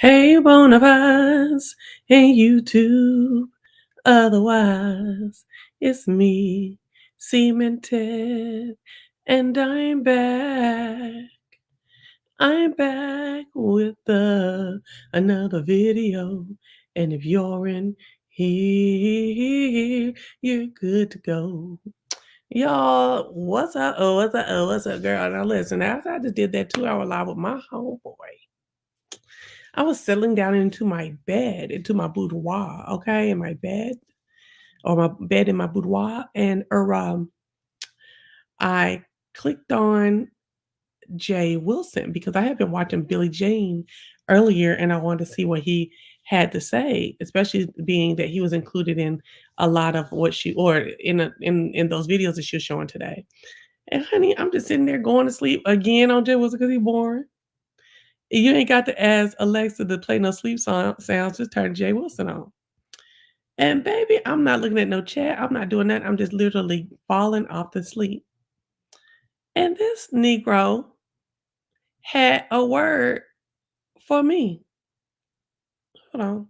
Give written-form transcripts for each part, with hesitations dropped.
Hey, Bonafides, hey, YouTube. Otherwise, it's me, Cemented, and I'm back. I'm back with another video. And if you're in here, you're good to go. Y'all, what's up? Oh, what's up? Oh, what's up, girl? Now listen, after I just did that 2 hour live with my homeboy, I was settling down into my bed, into my boudoir, okay, in my bed, or my bed in my boudoir, and I clicked on JWilson because I had been watching Billie Jean earlier, and I wanted to see what he had to say, especially being that he was included in a lot of what she or in those videos that she was showing today. And honey, I'm just sitting there going to sleep again on JWilson because he's boring. You ain't got to ask Alexa to play no sleep sounds. Just turn JWilson on. And baby, I'm not looking at no chat. I'm not doing that. I'm just literally falling off to sleep. And this Negro had a word for me. Hold on.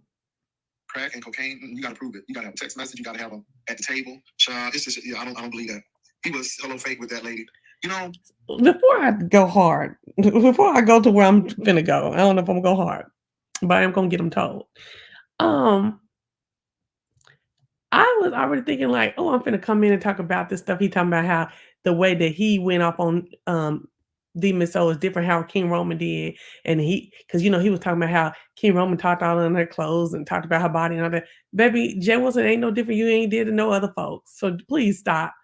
Crack and cocaine, you gotta prove it. You gotta have a text message, you gotta have them at the table. It's just, I don't believe that. He was hello fake with that lady. You know, before I go hard, before I go to where I'm finna go, I don't know if I'm gonna go hard, but I am gonna get them told. I was already thinking like, oh, I'm finna come in and talk about this stuff. He talking about how the way that he went off on Demon Soul is different how King Roman did. And because he was talking about how King Roman talked all in her clothes and talked about her body and all that. Baby, JWilson ain't no different. You ain't did to no other folks. So please stop.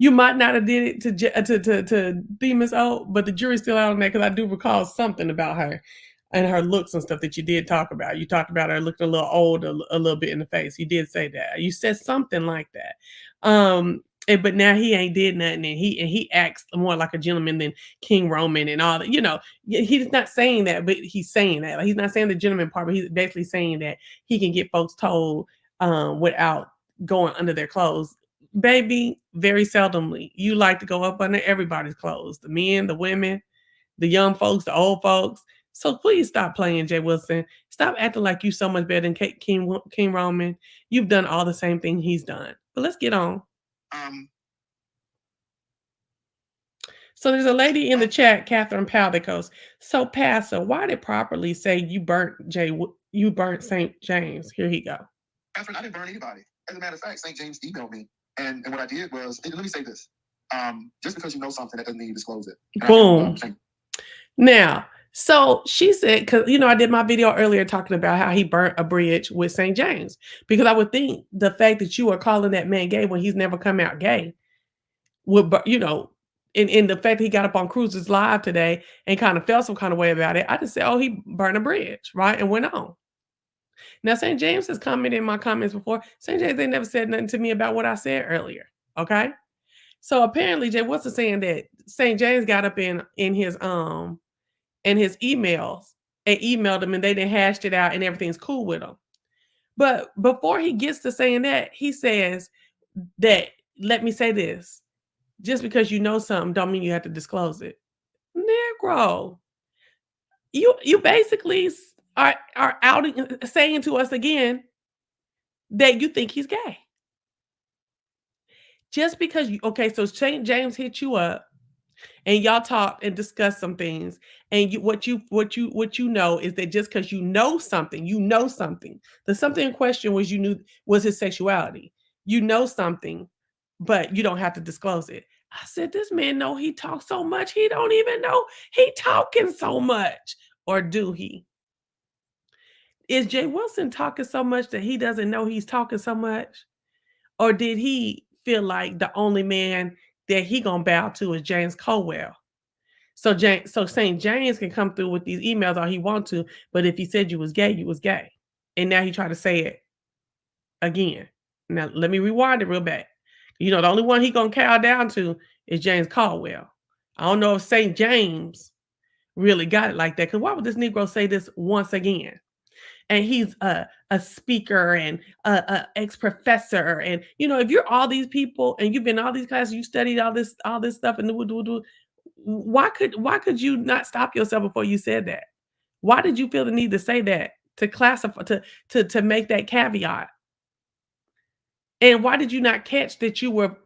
You might not have did it to Demon Soul, but the jury's still out on that because I do recall something about her and her looks and stuff that you did talk about. You talked about her looking a little old, a little bit in the face. You did say that. You said something like that. But now he ain't did nothing, and he acts more like a gentleman than King Roman and all that. He's not saying that, but he's saying that. Like, he's not saying the gentleman part, but he's basically saying that he can get folks told without going under their clothes. Baby, very seldomly. You like to go up under everybody's clothes, the men, the women, the young folks, the old folks. So please stop playing, JWilson. Stop acting like you so much better than King Roman. You've done all the same thing he's done. But let's get on. So there's a lady in the chat, Catherine Powell, that goes, so Pastor, why did properly say you burnt St. James? Here he go. Catherine, I didn't burn anybody. As a matter of fact, St. James emailed me. And what I did was, let me say this. Just because you know something, that doesn't mean you disclose it. Boom. Now, so she said, because I did my video earlier talking about how he burnt a bridge with St. James, because I would think the fact that you are calling that man gay when he's never come out gay would, in the fact that he got up on Cruz's live today and kind of felt some kind of way about it, I just said, oh, he burned a bridge, right? And went on. Now, St. James has commented in my comments before. St. James ain't never said nothing to me about what I said earlier. Okay. So apparently JWilson saying that St. James got up in his emails and emailed him and they didn't hashed it out and everything's cool with him. But before he gets to saying that, he says that, let me say this, just because you know something don't mean you have to disclose it. Negro, you basically are outing, saying to us again that you think he's gay. Just because so St. James hit you up and y'all talked and discussed some things, and what you know is that just because you know something, the something in question was his sexuality. You know something, but you don't have to disclose it. I said, this man know he talks so much, he don't even know he talking so much. Or do he? Is JWilson talking so much that he doesn't know he's talking so much? Or did he feel like the only man that he gonna bow to is James Colwell? So St. James can come through with these emails all he want to, but if he said you was gay, you was gay. And now he tried to say it again. Now let me rewind it real back. The only one he gonna cow down to is James Caldwell. I don't know if St. James really got it like that. Because why would this Negro say this once again? And he's a speaker and a ex-professor. And if you're all these people and you've been in all these classes, you studied all this stuff, and why could you not stop yourself before you said that? Why did you feel the need to say that to classify to make that caveat? And why did you not catch that you were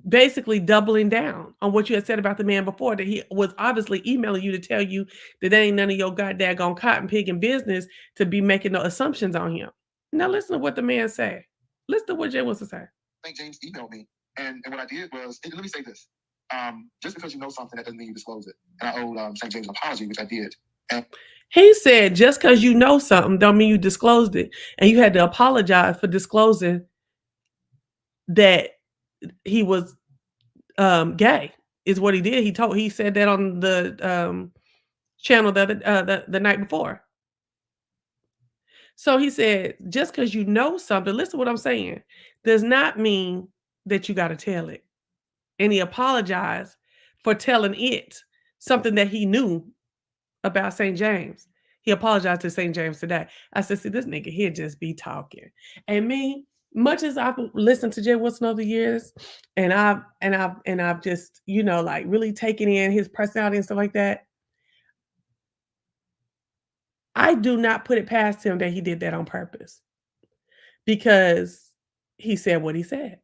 basically doubling down on what you had said about the man before, that he was obviously emailing you to tell you that there ain't none of your goddamn cotton picking business to be making no assumptions on him. Now listen to what the man said. Listen to what Jay wants to say. St. James emailed me, and what I did was, let me say this: just because you know something, that doesn't mean you disclose it. And I owed St. James an apology, which I did. And he said, just because you know something, don't mean you disclosed it, and you had to apologize for disclosing that he was gay. Is what he did. He said that on the channel the night before. So he said, just because you know something, listen to what I'm saying, does not mean that you got to tell it. And he apologized for telling it something that he knew about St. James. He apologized to St. James today. I said, see, this nigga here just be talking. And me, much as I've listened to JWilson over the years, and I've just, like really taken in his personality and stuff like that, I do not put it past him that he did that on purpose, because he said what he said.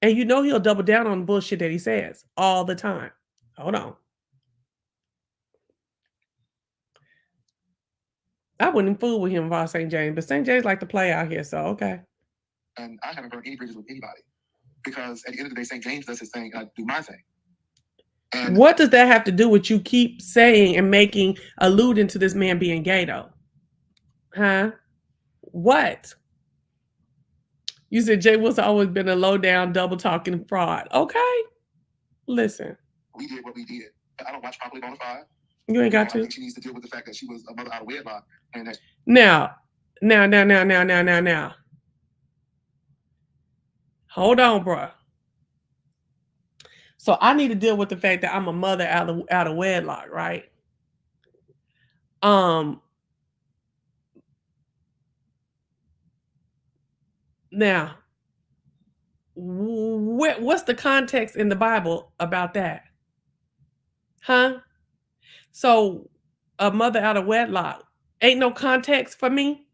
And he'll double down on bullshit that he says all the time. Hold on. I wouldn't fool with him about St. James, but St. James like to play out here, so okay. And I haven't burned any bridges with anybody, because at the end of the day, St. James does his thing, and I do my thing. And what does that have to do with you keep saying and alluding to this man being gay, though? Huh? What? You said JWilson always been a low down, double talking fraud. Okay. Listen. We did what we did. I don't watch properly Bonafides. You ain't got to. I think she needs to deal with the fact that she was a mother out of wedlock. And that Now. Hold on, bro. So I need to deal with the fact that I'm a mother out of wedlock, right? Now, what's the context in the Bible about that? Huh? So a mother out of wedlock, ain't no context for me?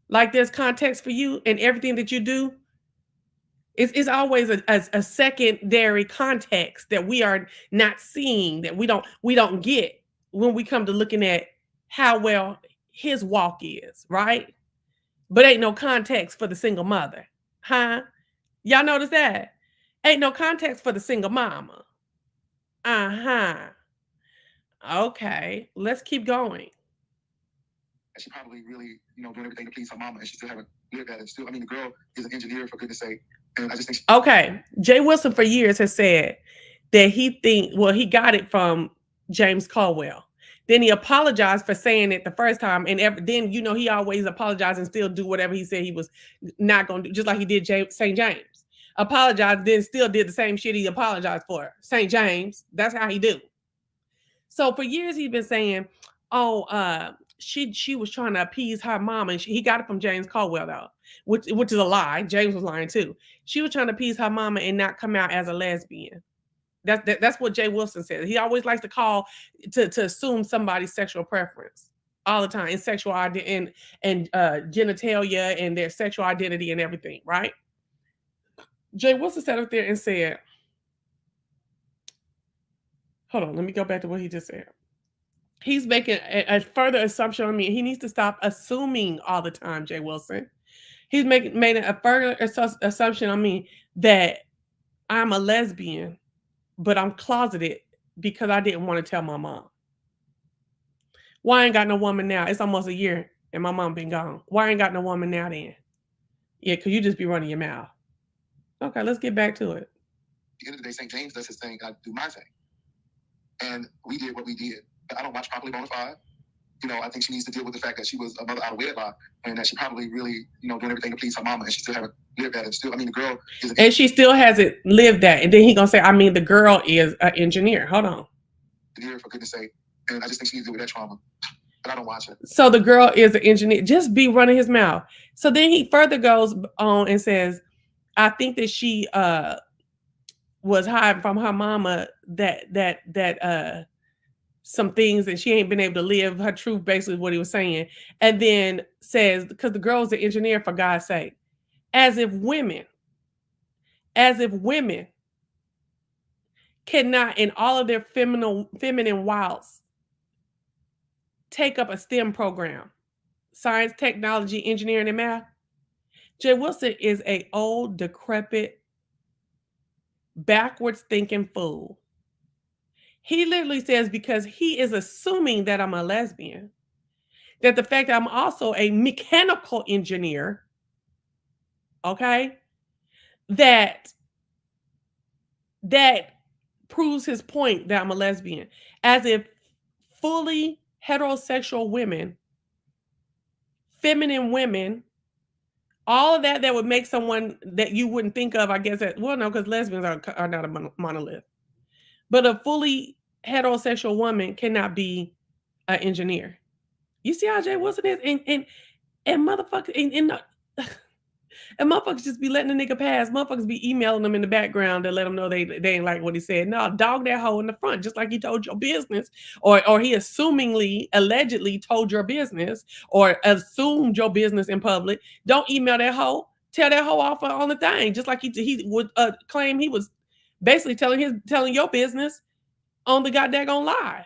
Like there's context for you in everything that you do? It's always a secondary context that we are not seeing, that we don't get when we come to looking at how well his walk is, right? But ain't no context for the single mother. Huh? Y'all notice that? Ain't no context for the single mama. Uh-huh. Okay, let's keep going. She probably really, doing everything to please her mama, and she still haven't lived that. And still, the girl is an engineer, for goodness sake. And I just think okay, JWilson for years has said that he got it from James Caldwell. Then he apologized for saying it the first time, and then he always apologized and still do whatever he said he was not going to do, just like he did St. James. Apologized, then still did the same shit he apologized for. St. James, that's how he do. So for years he's been saying, oh, she was trying to appease her mom, and he got it from James Caldwell, though, which is a lie. James was lying too. She was trying to appease her mama and not come out as a lesbian. That's what JWilson said. He always likes to call to assume somebody's sexual preference all the time, and sexual identity and genitalia and their sexual identity and everything, right? JWilson sat up there and said, hold on, let me go back to what he just said. He's making a further assumption on me. He needs to stop assuming all the time, JWilson. He's made a further assumption on me that I'm a lesbian, but I'm closeted because I didn't want to tell my mom. Why I ain't got no woman now? It's almost a year and my mom been gone. Why I ain't got no woman now then? Yeah, because you just be running your mouth. Okay, let's get back to it. At the end of the day, St. James does his thing, I do my thing. And we did what we did. I don't watch properly Bonafides. I think she needs to deal with the fact that she was a mother out of wedlock, and that she probably really, doing everything to please her mama, and she still haven't lived that. And still, the girl is and she still hasn't lived that. And then he gonna say, the girl is an engineer. Hold on. Engineer, for goodness sake. And I just think she needs to deal with that trauma. But I don't watch it. So the girl is an engineer. Just be running his mouth. So then he further goes on and says, I think that she was hiding from her mama that some things that she ain't been able to live her truth, basically what he was saying. And then says, because the girl's an engineer, for God's sake. As if women, as if women cannot, in all of their feminine wilds, take up a STEM program. Science, technology, engineering, and math. JWilson is a old, decrepit, backwards thinking fool. He literally says, because he is assuming that I'm a lesbian, that the fact that I'm also a mechanical engineer, okay, that that proves his point that I'm a lesbian. As if fully heterosexual women, feminine women, all of that would make someone that you wouldn't think of, I guess, that, well, no, because lesbians are not a monolith. But a fully heterosexual woman cannot be an engineer. You see how JWilson is? And motherfucker, and motherfuckers just be letting the nigga pass. Motherfuckers be emailing them in the background to let them know they ain't like what he said. No, dog that hoe in the front, just like he told your business, or he assumingly, allegedly told your business, or assumed your business in public. Don't email that hoe. Tell that hoe off on the thing, just like he would claim he was basically telling your business on the goddamn lie.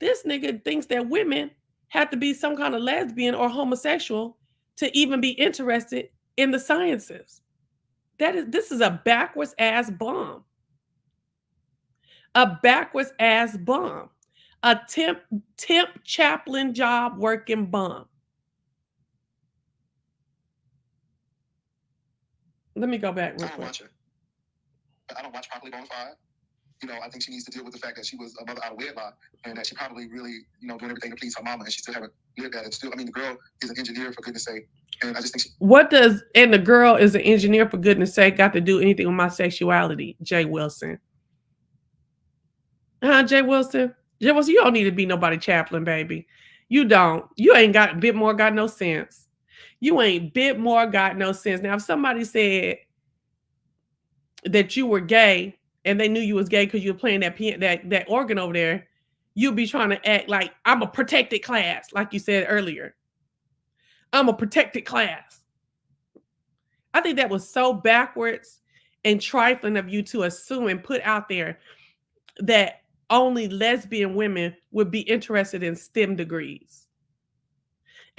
This nigga thinks that women have to be some kind of lesbian or homosexual to even be interested in the sciences. This is a backwards ass bomb. A backwards ass bomb. A temp chaplain job working bum. Let me go back real quick. Watch it. I don't watch properly Bonafide. I think she needs to deal with the fact that she was a mother out of wedlock and that she probably really, doing everything to please her mama, and she still haven't lived that. And still, the girl is an engineer, for goodness sake. And I just think and the girl is an engineer, for goodness sake, got to do anything with my sexuality, JWilson? JWilson? JWilson, you don't need to be nobody chaplain, baby. You don't. You ain't got bit more got no sense. You ain't bit more got no sense. Now, if somebody said that you were gay and they knew you was gay because you were playing that organ over there, you'd be trying to act like I'm a protected class, like you said earlier. I'm a protected class. I think that was so backwards and trifling of you to assume and put out there that only lesbian women would be interested in STEM degrees.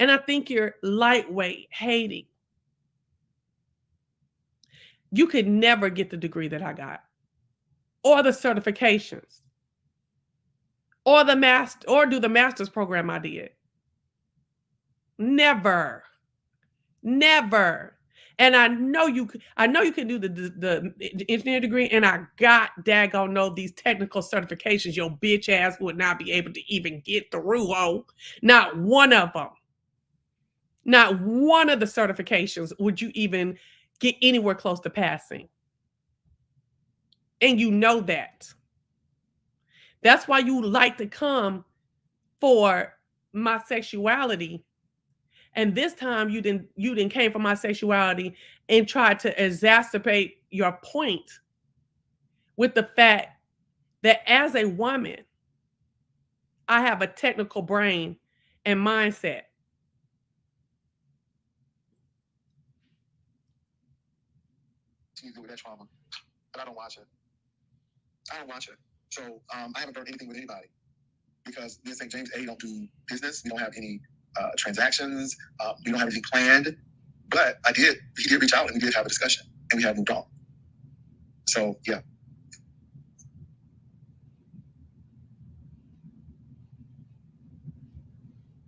And I think you're lightweight hating. You could never get the degree that I got, or the certifications, or do the master's program I did. Never. And I know you can do the engineering degree, and I got daggone know these technical certifications your bitch ass would not be able to even get through. Oh, not one of them. Not one of the certifications would you even get anywhere close to passing. And you know that. That's why you like to come for my sexuality. And this time you didn't came for my sexuality and tried to exacerbate your point with the fact that as a woman, I have a technical brain and mindset. She needs to deal with that trauma, but I don't watch it. So I haven't done anything with anybody because me and St. James A don't do business. We don't have any transactions. We don't have anything planned. But he did reach out and we did have a discussion and we have moved on. So yeah.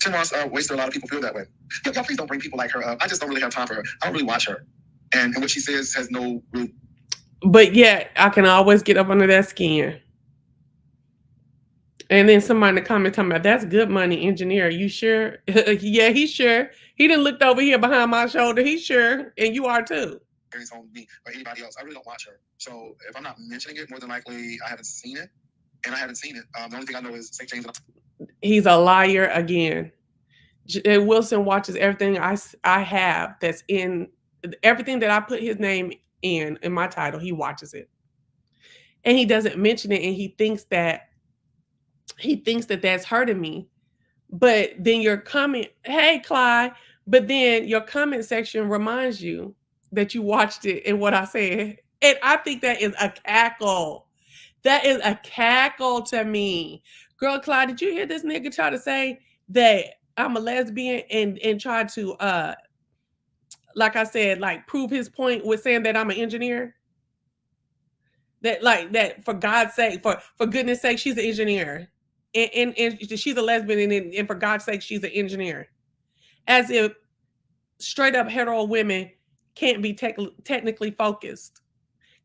Tim Ross wasted a lot of people feel that way. Y'all please don't bring people like her up. I just don't really have time for her. I don't really watch her. And what she says has no real. But yet I can always get up under that skin. And then somebody in the comment talking about, that's good money, engineer. You sure? Yeah, he's sure. He done looked over here behind my shoulder. He's sure. And you are too. On me or anybody else. I really don't watch her. So if I'm not mentioning it, more than likely I haven't seen it. And I haven't seen it. The only thing I know is St. James. He's a liar again. Wilson watches everything I have that's in everything that I put his name in my title. He watches it. And he doesn't mention it. And he thinks that he thinks that that's hurting me. But then your comment, hey, Clyde, but then your comment section reminds you that you watched it and what I said. And I think that is a cackle. That is a cackle to me. Girl, Clyde, did you hear this nigga try to say that I'm a lesbian and try to like I said, like prove his point with saying that I'm an engineer? That like that for God's sake, for goodness sake, she's an engineer. And she's a lesbian and for God's sake, she's an engineer. As if straight up hetero women can't be technically focused,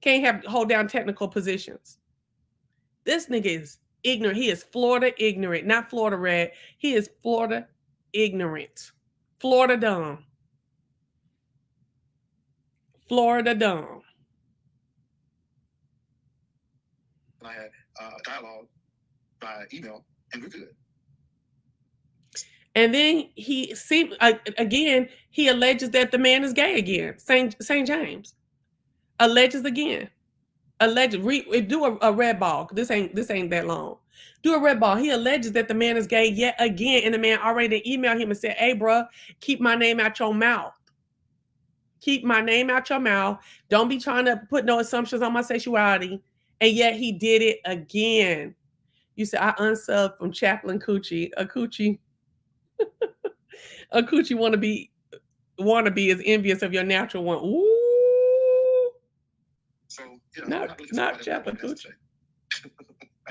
can't have hold down technical positions. This nigga is ignorant. He is Florida ignorant, not Florida red. He is Florida ignorant. Florida dumb. Florida dumb. I had a dialogue by email, and we're good. And then he seemed again. He alleges that the man is gay again. St. James alleges again. Do a red ball. This ain't that long. Do a red ball. He alleges that the man is gay yet again, and the man already emailed him and said, "Hey, bro, keep my name out your mouth. Keep my name out your mouth. Don't be trying to put no assumptions on my sexuality." And yet he did it again. You said I unsubbed from Chaplain Coochie. A coochie wannabe is envious of your natural one. Ooh. So not Chaplain Coochie.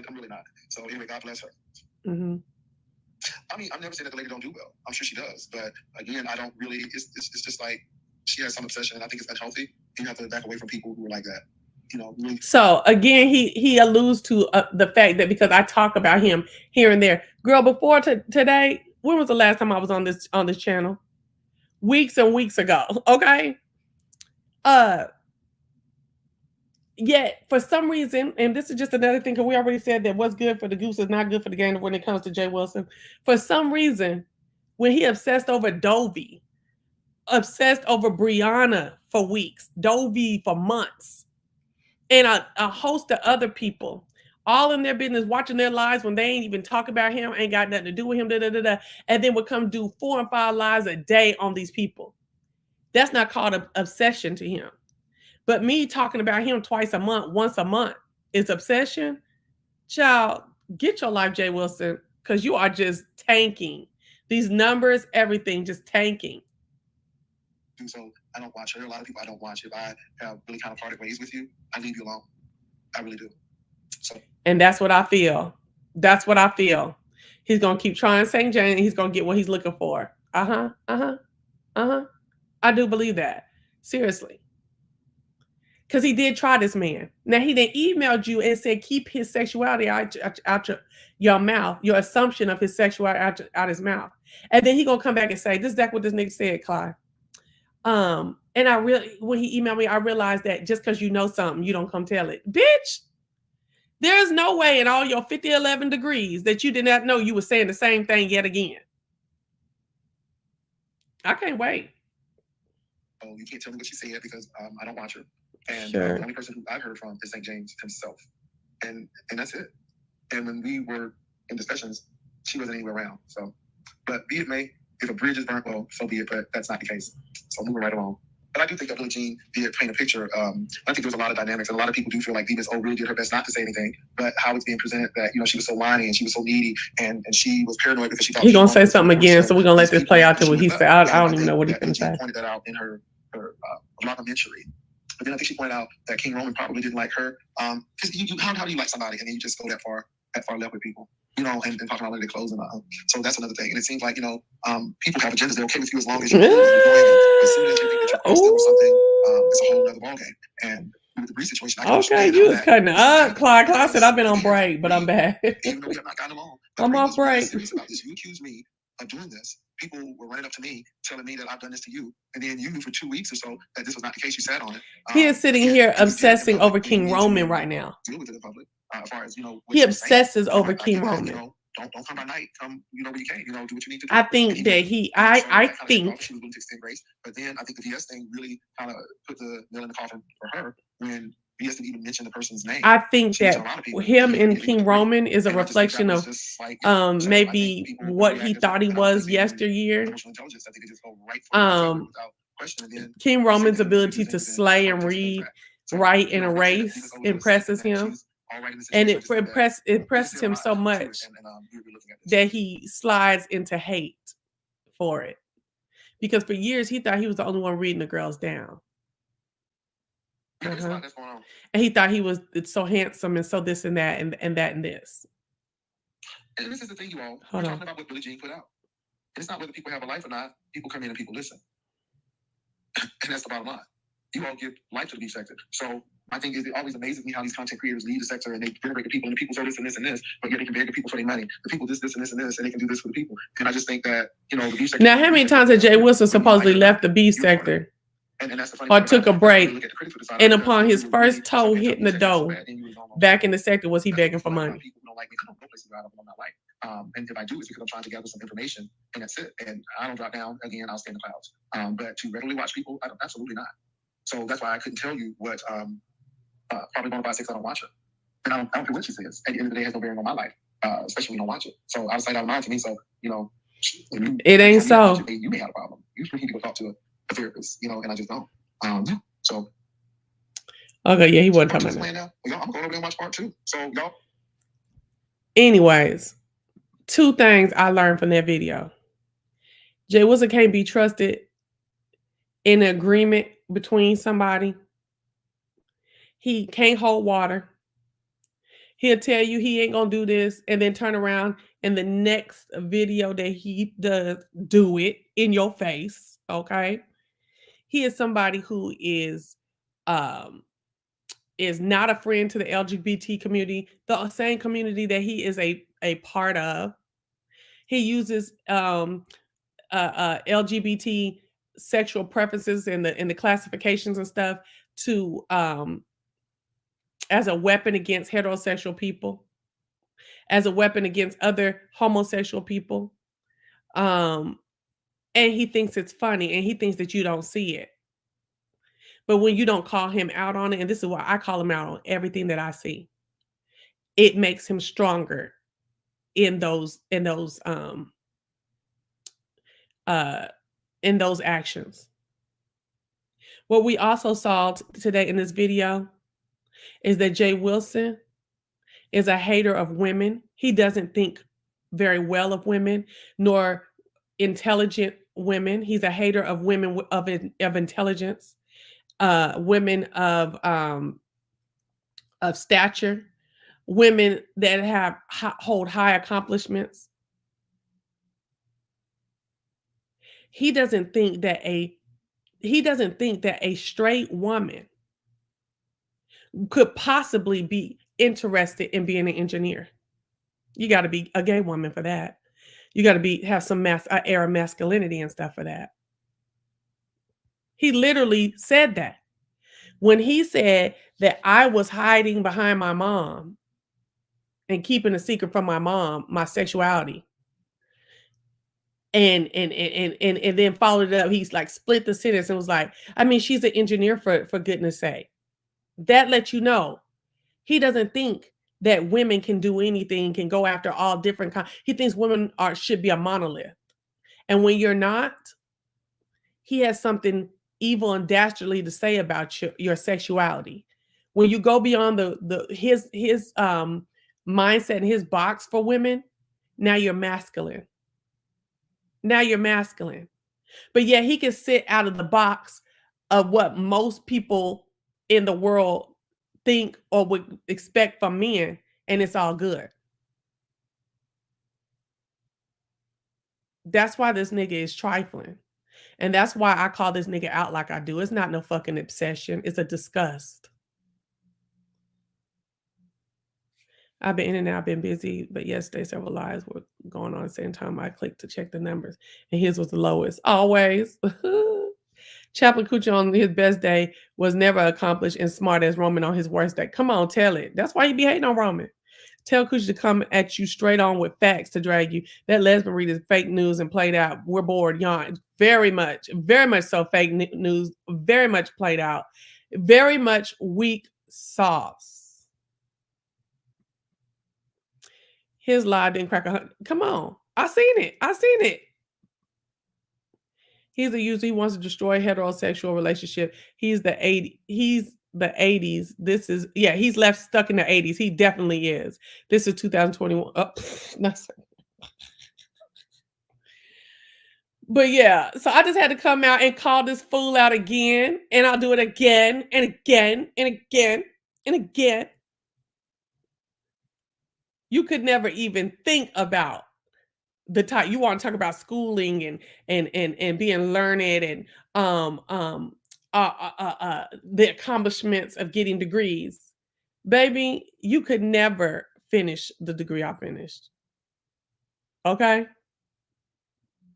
I'm really not. So anyway, God bless her. Mm-hmm. I mean, I've never said that the lady don't do well. I'm sure she does, but again, I don't really. It's just like she has some obsession, and I think it's unhealthy. You have to back away from people who are like that. Really. So again, he alludes to the fact that because I talk about him here and there, girl. Before today, when was the last time I was on this channel? Weeks and weeks ago. Okay. Yet for some reason, and this is just another thing, because we already said that what's good for the goose is not good for the gander when it comes to JWilson. For some reason, when he obsessed over Dovey, obsessed over Brianna for weeks, Dovey for months, and a host of other people, all in their business, watching their lives when they ain't even talk about him, ain't got nothing to do with him, and then would come do 4 and 5 lives a day on these people. That's not called an obsession to him. But me talking about him twice a month, once a month, is obsession. Child, get your life, JWilson, because you are just tanking. These numbers, everything, just tanking. So I don't watch her. A lot of people I don't watch. If I have really kind of parted ways with you, I leave you alone. I really do. So. And that's what I feel. That's what I feel. He's gonna keep trying St. James, and he's gonna get what he's looking for. I do believe that. Seriously. Because he did try this man. Now, he then emailed you and said, keep his sexuality out your mouth, your assumption of his sexuality out his mouth. And then he going to come back and say, this is exactly what this nigga said, Clyde. And when he emailed me, I realized that just because you know something, you don't come tell it. Bitch, there's no way in all your 11 degrees that you did not know you were saying the same thing yet again. I can't wait. Oh, you can't tell me what she said because I don't watch her. And sure. The only person who I've heard from is St. James himself. And that's it. And when we were in discussions, she wasn't anywhere around. So, but be it may, if a bridge is burnt, well, so be it. But that's not the case. So moving right along. But I do think that Billie Jean did paint a picture. I think there was a lot of dynamics, and a lot of people do feel like Divas really did her best not to say anything. But how it's being presented that she was so whiny and she was so needy and she was paranoid because she thought he's gonna say something again. So we're gonna let this play out to what he said. I don't even know what he's gonna say. She pointed that out in her documentary. But then I think she pointed out that King Roman probably didn't like her. Because how do you like somebody and then you just go that far left with people? And talking about their clothes and so that's another thing. And it seems like people have agendas. They're okay with you as long as you're as soon as you think that you're crossed or something, it's a whole other ballgame. And with the Bree situation, okay, you was cutting up, Clyde. Clyde said I've been on break, but I'm back. Even though we have not gotten along, I'm off break. About this. You accuse me of doing this. People were running up to me, telling me that I've done this to you, and then you knew for 2 weeks or so that this was not the case. You sat on it. He is sitting here obsessing over King Roman right now. Deal with it in public. As far as he obsesses over King Roman. Don't come by night. Come, when you can. Do what you need to do. I think that I think she was willing to extend grace, but then I think the VS thing really kind of put the nail in the coffin for her when BS didn't even mention the person's name. I think She mentioned that a lot of people. him He and immediately King went to Rick. Roman is a And I just think reflection that was of just like, so I think maybe people what he overreact thought he to was conversations with yesteryear. emotional intelligence, that they could just go right for it without question. And then King the same Roman's thing with ability abusers to and slay and politics goes read, back. So, write, you and know, not to say that Venus erase always does this impresses and that him. she's all right in this And situation. I just think that we just impresses did a him lot so to it, much and we're looking at this. that he slides into hate for it. Because for years he thought he was the only one reading the girls down. Yeah, there's a lot that's going on. And he thought he was so handsome and so this and that and that and this. And this is the thing, you all. We're talking about what Billie Jean put out. And it's not whether people have a life or not. People come in and people listen. And that's the bottom line. You all give life to the beef sector. So my thing is, it always amazes me how these content creators lead the sector and they generate the people, and the people say this and this and this, but yet they can beg the people for their money. The people this and this and this, and they can do this for the people. And I just think that, you know, the beef sector. Now, how many times has JWilson supposedly left the beef sector? And that's the funny or thing took a about break, it. and upon his first toe hitting the dough back in the sector, was he begging for money? People don't like me. I don't go places where I'm not like. And if I do, it's because I'm trying to gather some information, and that's it. And I don't drop down again. I'll stay in the clouds. But to regularly watch people, I don't, absolutely not. So that's why I couldn't tell you what probably Bonafides 6. I don't watch it, and I don't care what she says. At the end of the day, it has no bearing on my life, especially when you don't watch it. So out of sight, out of mind to me. So you know, it ain't so. You may have a problem. You need to go talk to a therapist, you know, and I just don't. So. Okay, yeah, he wasn't talking about that. Y'all, I'm going over there and watch part 2. So y'all. Anyways, 2 things I learned from that video. JWilson can't be trusted in an agreement between somebody. He can't hold water. He'll tell you he ain't gonna do this and then turn around and the next video that he does, do it in your face. Okay. He is somebody who is not a friend to the LGBT community, the same community that he is a part of. He uses LGBT sexual preferences and the classifications and stuff to as a weapon against heterosexual people, as a weapon against other homosexual people. And he thinks it's funny, and he thinks that you don't see it. But when you don't call him out on it, and this is why I call him out on everything that I see, it makes him stronger in those actions. What we also saw today in this video is that JWilson is a hater of women. He doesn't think very well of women, nor intelligent women. He's a hater of women of intelligence, women of stature, women that have hold high accomplishments. He doesn't think that a straight woman could possibly be interested in being an engineer. You got to be a gay woman for that. You got to have some air of masculinity and stuff for that. He literally said that. When he said that I was hiding behind my mom and keeping a secret from my mom, my sexuality, and then followed it up, he's like split the sentence and was like, I mean, she's an engineer for goodness sake. That lets you know he doesn't think that women can do anything, can go after all different kinds. He thinks women should be a monolith. And when you're not, he has something evil and dastardly to say about your sexuality. When you go beyond his mindset and his box for women, now you're masculine. Now you're masculine. But yet he can sit out of the box of what most people in the world think or would expect from men, and it's all good. That's why this nigga is trifling. And that's why I call this nigga out like I do. It's not no fucking obsession. It's a disgust. I've been in and out, been busy, but yesterday several lives were going on at the same time. I clicked to check the numbers, and his was the lowest. Always. Chaplain Coochie on his best day was never accomplished and smart as Roman on his worst day. Come on, tell it. That's why you be hating on Roman. Tell Coochie to come at you straight on with facts to drag you. That lesbian read is fake news and played out. We're bored, yawn. Very much so fake news, very much played out. Very much weak sauce. His lie didn't crack a come on. I seen it. I seen it. He's a user. He wants to destroy heterosexual relationship. He's the 80s. This is yeah, he's left stuck in the 80s. He definitely is. This is 2021. Oh, no, but yeah, so I just had to come out and call this fool out again, and I'll do it again and again and again and again. You could never even think about the type you want to talk about schooling and being learned and um um the accomplishments of getting degrees. Baby, you could never finish the degree I finished. Okay?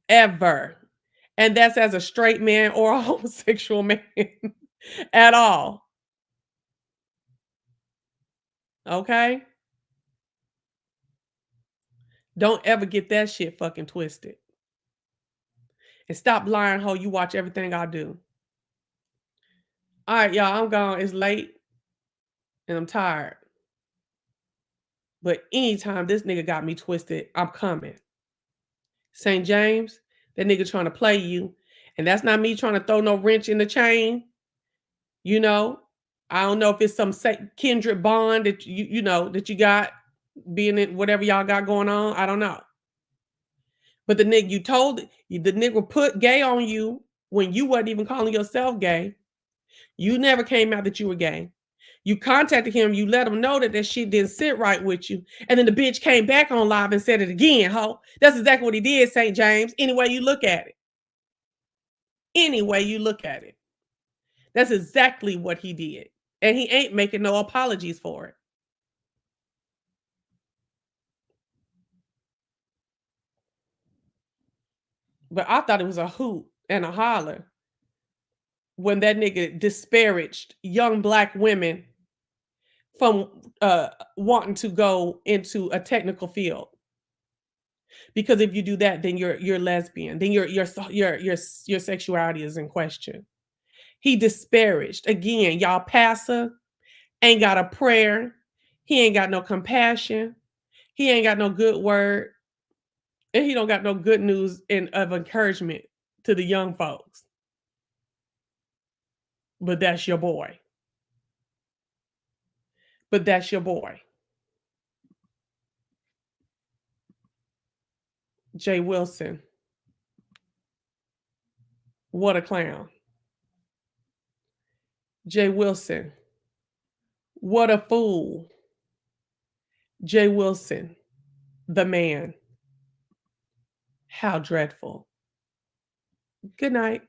Ever. And that's as a straight man or a homosexual man at all. Okay? Don't ever get that shit fucking twisted. And stop lying, ho. You watch everything I do. All right, y'all. I'm gone. It's late and I'm tired. But anytime this nigga got me twisted, I'm coming. St. James, that nigga trying to play you. And that's not me trying to throw no wrench in the chain. You know, I don't know if it's some kindred bond that you know that you got being in whatever y'all got going on. I don't know. But the nigga the nigga put gay on you when you wasn't even calling yourself gay. You never came out that you were gay. You contacted him, you let him know that that shit didn't sit right with you. And then the bitch came back on live and said it again, ho. That's exactly what he did, St. James. Any way you look at it. Any way you look at it. That's exactly what he did. And he ain't making no apologies for it. But I thought it was a hoot and a holler when that nigga disparaged young black women from wanting to go into a technical field. Because if you do that, then you're lesbian. Then your sexuality is in question. He disparaged again. Y'all pastor ain't got a prayer. He ain't got no compassion. He ain't got no good word, and he don't got no good news and of encouragement to the young folks. But that's your boy. But that's your boy, JWilson. What a clown, JWilson. What a fool, JWilson. The man. How dreadful. Good night.